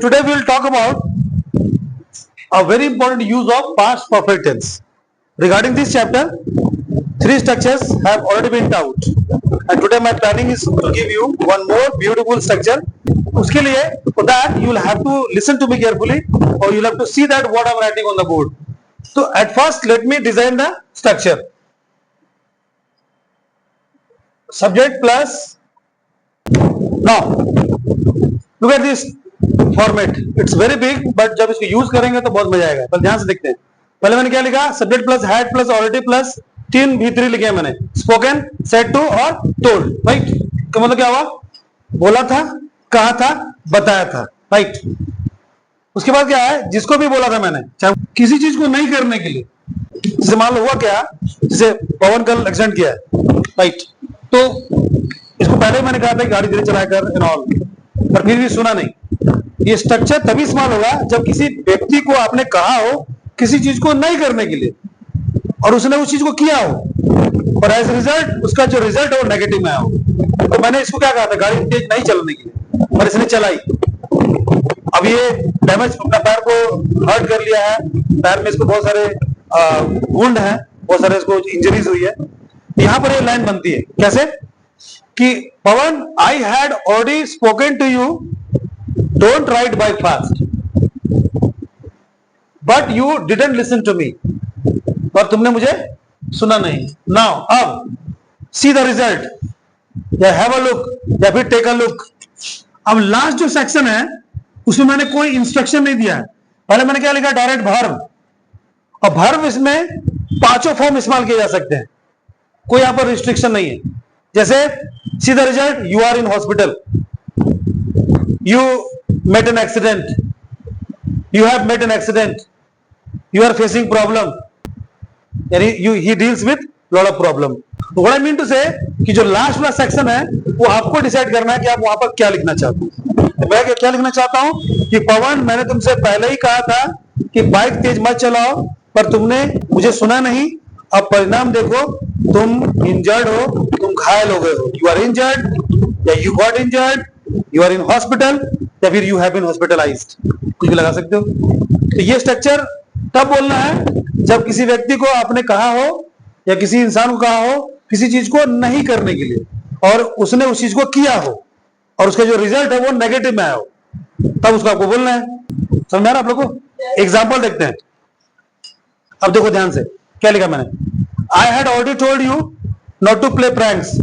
Today we will talk about a very important use of past perfect tense. Regarding this chapter, three structures have already been taught, and today my planning is to give you one more beautiful structure. उसके लिए, for that you will have to listen to me carefully, or you will have to see that what I am writing on the board. So at first, let me design the structure. Subject plus. Now, look at this format. It's very big, but जब इसको use करेंगे तो बहुत मजा आएगा. पर ध्यान से देखते हैं. पहले मैंने क्या लिखा? Subject plus had plus already plus तीन V3 लिखे मैंने. स्पोकन, सेड टू और टोल्ड. राइट. तो मतलब क्या हुआ? बोला था, कहा था, बताया था. राइट. उसके बाद क्या है? जिसको भी बोला था मैंने, चाहे किसी चीज को नहीं करने के लिए, जैसे मान लो हुआ क्या, जैसे पवन कल एक्सीडेंट किया है. राइट. तो इसको पहले मैंने कहा था गाड़ी धीरे चलाया कर एंड ऑल, पर फिर भी सुना नहीं. ये स्ट्रक्चर तभी इस्तेमाल होगा जब किसी व्यक्ति को आपने कहा हो किसी चीज को नहीं करने के लिए, और उसने उस चीज को किया हो, और एज रिजल्ट उसका जो रिजल्ट है वो नेगेटिव में आया हो. तो मैंने इसको क्या कहा था? गाड़ी तेज नहीं चलाने के लिए, पर इसने चलाई. अब ये डैमेज, अपना पैर को हर्ट कर लिया है, पैर में इसको बहुत सारे वुंड है, बहुत सारे इसको इंजरीज हुई है. यहां पर ये लाइन बनती है कैसे कि Pavan, I had already spoken to you, don't write by fast, but you didn't listen to me, और तुमने मुझे सुना नहीं. Now, अब see the result, या have a look, या फिर take a look. अब लास्ट जो सेक्शन है उसमें मैंने कोई इंस्ट्रक्शन नहीं दिया है. पहले मैंने क्या लिखा? Direct verb. और वर्ब इसमें पांचों फॉर्म इस्तेमाल किए जा सकते हैं, कोई यहां पर रिस्ट्रिक्शन नहीं है. जैसे see the result, you are in hospital, you met an accident, you have met an accident, you are facing problem, यानी he deals with lot of problem. What I mean to say कि जो last वाला section है वो आपको decide करना है कि आप वहां पर क्या लिखना चाहते हो. मैं क्या लिखना चाहता हूं कि पवन, मैंने तुमसे पहले ही कहा था कि बाइक तेज मत चलाओ, पर तुमने मुझे सुना नहीं. अब परिणाम देखो, तुम इंजर्ड हो, तुम घायल हो गए हो. यू आर इंजर्ड, या you got injured, you are in hospital, या फिर यू हैव बीन हॉस्पिटलाइज्ड. कुछ भी लगा सकते हो. तो ये स्ट्रक्चर तब बोलना है जब किसी व्यक्ति को आपने कहा हो या किसी इंसान को कहा हो किसी चीज को नहीं करने के लिए, और उसने उस चीज को किया हो, और उसका जो रिजल्ट है वो नेगेटिव में आया हो, तब उसको आपको बोलना है. समझ में आ रहा आप लोग को? एग्जाम्पल देखते हैं. अब देखो ध्यान से, क्या लिखा मैंने? I had already told you not to play pranks.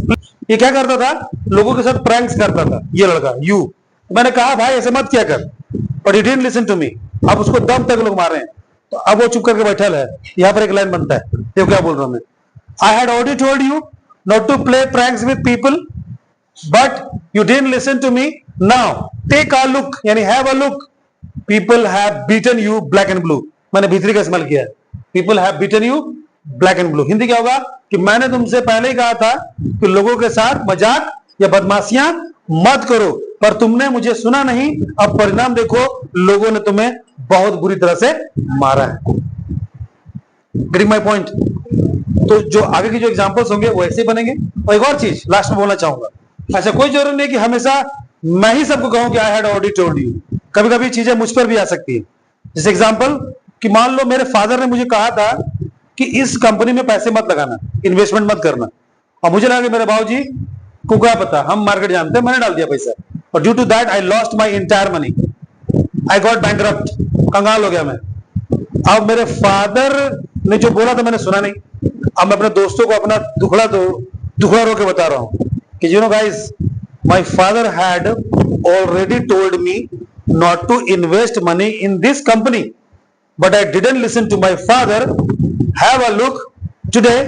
ये क्या करता था? लोगों के साथ प्रैंक्स करता था ये लड़का. यू, मैंने कहा भाई ऐसे मत किया कर, but he didn't listen to me. अब उसको दम तक लोग मारे हैं, तो अब वो चुप करके बैठा है. यहां पर एक लाइन बनता है, देखो क्या बोल रहा हूं मैं. I had already told you not to play pranks with people, but you didn't listen to me. Now take a look, यानी have a look. People have beaten you black and blue. मैंने भीतरी का इस्तेमाल किया है. People have beaten you black and blue. Hindi क्या होगा कि मैंने तुमसे पहले ही कहा था कि लोगों के साथ मजाक या बदमाशियां मत करो, पर तुमने मुझे सुना नहीं. अब परिणाम देखो, लोगों ने तुम्हें बहुत बुरी तरह से मारा है. Getting my point? तो जो आगे की जो एग्जांपल्स होंगे वो ऐसे बनेंगे. और एक और चीज लास्ट में बोलना चाहूंगा, ऐसा कोई जरूरी नहीं कि हमेशा मैं ही सबको कहूं कि आई हैड ऑलरेडी टोल्ड यू. कभी कभी चीजें मुझ पर भी आ सकती है. जैसे एग्जांपल कि मान लो मेरे फादर ने मुझे कहा था कि इस कंपनी में पैसे मत लगाना, इन्वेस्टमेंट मत करना, और मुझे लगा कि मेरे बाबूजी को क्या पता, हम मार्केट जानते हैं, मैंने डाल दिया पैसा, और due to that I lost my entire money, I got bankrupt, कंगाल हो गया मैं. अब मेरे फादर ने जो बोला था मैंने सुना नहीं. अब मैं अपने दोस्तों को अपना दुखड़ा रो के बता रहा हूं कि you know guys, my father had already told me not to invest money in this company, but I didn't listen to my father. Have a look, today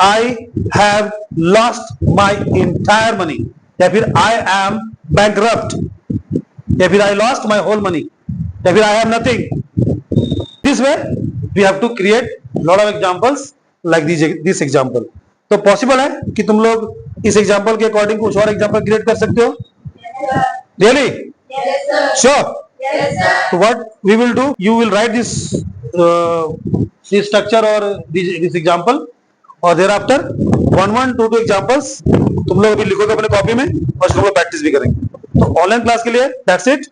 I have lost my entire money, या फिर I am bankrupt, या फिर I lost my whole money, या फिर I have nothing. This way we have to create lot of examples like this example. तो possible है कि तुम लोग इस example के according कुछ और example create कर सकते हो? Really? Yes, sir. Sure. Yes, sir. So what we will do, you will write this structure or this example, और thereafter 1 1 2 2 examples तुम लोग अभी लिखोगे अपने कॉपी में, और इसको प्रैक्टिस भी करेंगे. तो ऑनलाइन क्लास के लिए that's it.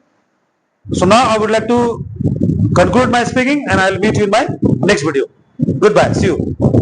So now I would like to conclude my speaking and I'll meet you in my next video. Goodbye. See you.